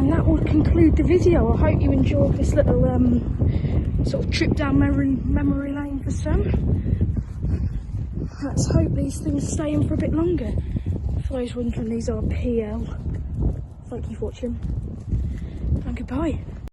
And that will conclude the video. I hope you enjoyed this little sort of trip down memory lane for some. Let's hope these things stay in for a bit longer. For those wondering, these are PL. Thank you for watching, and goodbye.